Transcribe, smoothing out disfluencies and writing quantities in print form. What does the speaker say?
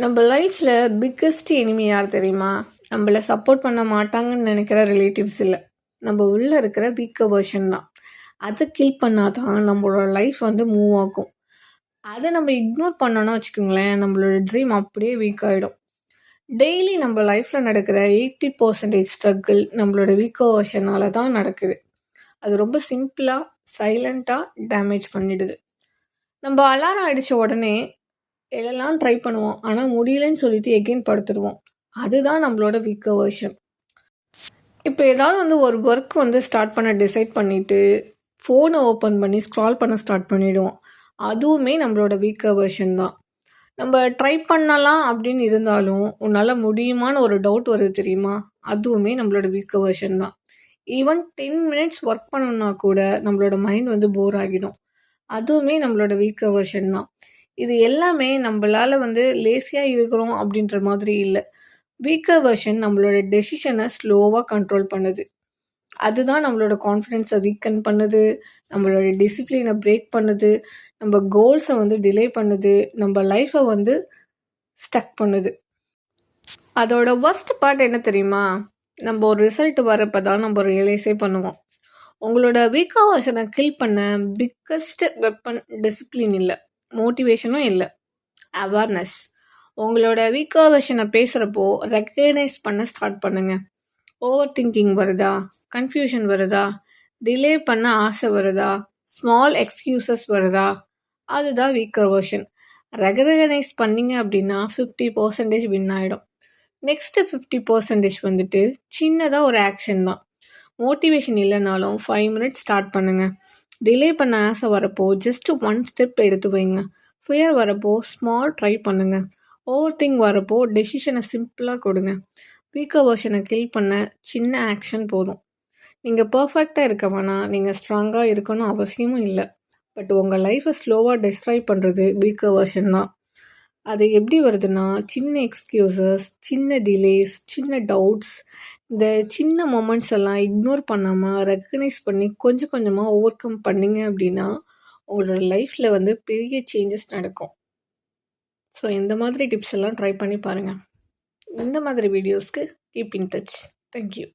நம்ம லைஃப்பில் biggest enemy யார் தெரியுமா? நம்மளை சப்போர்ட் பண்ண மாட்டாங்கன்னு நினைக்கிற ரிலேட்டிவ்ஸ் இல்லை, நம்ம உள்ளே இருக்கிற வீக்கர் வெர்ஷன் தான். அதை கில் பண்ணால் தான் நம்மளோட லைஃப் மூவ் ஆகும். அதை நம்ம இக்னோர் பண்ணோன்னா வச்சுக்கோங்களேன், நம்மளோட ட்ரீம் அப்படியே வீக் ஆகிடும். டெய்லி நம்ம லைஃப்பில் நடக்கிற 80% ஸ்ட்ரகிள் நம்மளோட வீக்கர் வெர்ஷனால் தான் நடக்குது. அது ரொம்ப சிம்பிளாக சைலண்ட்டாக டேமேஜ் பண்ணிடுது. நம்ம அலாரம் அடித்த உடனே எல்லாம் ட்ரை பண்ணுவோம், ஆனால் முடியலன்னு சொல்லிட்டு எகெயின் படுத்துடுவோம். அதுதான் நம்மளோட வீக்கர் வெர்ஷன். இப்போ ஏதாவது ஒரு ஒர்க் ஸ்டார்ட் பண்ண டிசைட் பண்ணிவிட்டு ஃபோனை ஓப்பன் பண்ணி ஸ்க்ரால் பண்ண ஸ்டார்ட் பண்ணிவிடுவோம். அதுவுமே நம்மளோட வீக்கர் வெர்ஷன் தான். நம்ம ட்ரை பண்ணலாம் அப்படின்னு இருந்தாலும் உன்னால் முடியுமான்னு ஒரு டவுட் வருது தெரியுமா? அதுவுமே நம்மளோட வீக்கர் வெர்ஷன் தான். ஈவன் 10 மினிட்ஸ் ஒர்க் பண்ணணும்னா கூட நம்மளோட மைண்ட் போர் ஆகிடும். அதுவுமே நம்மளோட வீக்கர் வெர்ஷன் தான். இது எல்லாமே நம்மளால் லேசியாக இருக்கிறோம் அப்படின்ற மாதிரி இல்லை. வீக்கர் வெர்ஷன் நம்மளோட டெசிஷனை ஸ்லோவாக கண்ட்ரோல் பண்ணுது. அதுதான் நம்மளோட கான்ஃபிடென்ஸை வீக்கன் பண்ணுது, நம்மளோட டிசிப்ளினை பிரேக் பண்ணுது, நம்ம கோல்ஸை டிலே பண்ணுது, நம்ம லைஃப்பை ஸ்டக் பண்ணுது. அதோட ஒர்ஸ்ட் பார்ட் என்ன தெரியுமா? நம்ம ஒரு ரிசல்ட் வரப்போ தான் நம்ம ரியலைஸே பண்ணுவோம். உங்களோட வீக்கர் வெர்ஷனை கில் பண்ண பிக்கஸ்ட் வெப்பன் டிசிப்ளின் இல்லை, மோட்டிவேஷனும் இல்லை, அவேர்னஸ். உங்களோட வீக்கர் வெர்ஷனை பேசுகிறப்போ ரெக்கக்னைஸ் பண்ண ஸ்டார்ட் பண்ணுங்கள். ஓவர் திங்கிங் வருதா? கன்ஃபியூஷன் வருதா? டிலே பண்ண ஆசை வருதா? ஸ்மால் எக்ஸ்கியூசஸ் வருதா? அதுதான் வீக்கர் வெர்ஷன். ரெகனைஸ் பண்ணிங்க அப்படின்னா 50% வின் ஆகிடும். நெக்ஸ்ட்டு 50% சின்னதாக ஒரு ஆக்ஷன் தான். மோட்டிவேஷன் இல்லைனாலும் 5 மினிட்ஸ் ஸ்டார்ட் பண்ணுங்கள். டிலே பண்ண ஆசை வரப்போ ஜஸ்ட் 1 ஸ்டெப் எடுத்து வைங்க. ஃபியர் வரப்போ ஸ்மால் ட்ரை பண்ணுங்கள். ஓவர் திங்க் வரப்போ டெசிஷனை சிம்பிளாக கொடுங்க. வீக்கர் வெர்ஷனை கில் பண்ண சின்ன ஆக்ஷன் போதும். நீங்கள் பர்ஃபெக்டாக இருக்க வேணாம், நீங்கள் ஸ்ட்ராங்காக இருக்கணும் அவசியமும் இல்லை. பட் உங்கள் லைஃப்பை ஸ்லோவாக டிஸ்ட்ராய் பண்ணுறது வீக்கர் வெர்ஷன் தான். அது எப்படி வருதுன்னா, சின்ன எக்ஸ்கியூசஸ், சின்ன டிலேஸ், சின்ன டவுட்ஸ், இந்த சின்ன மொமெண்ட்ஸ் எல்லாம் இக்னோர் பண்ணாமல் ரெக்கக்னைஸ் பண்ணி கொஞ்சம் கொஞ்சமாக ஓவர் கம் பண்ணிங்க அப்படின்னா உங்களோட லைஃப்பில் பெரிய சேஞ்சஸ் நடக்கும். ஸோ இந்த மாதிரி டிப்ஸ் எல்லாம் ட்ரை பண்ணி பாருங்கள். இந்த மாதிரி வீடியோஸ்க்கு கீப் இன் டச். தேங்க்யூ.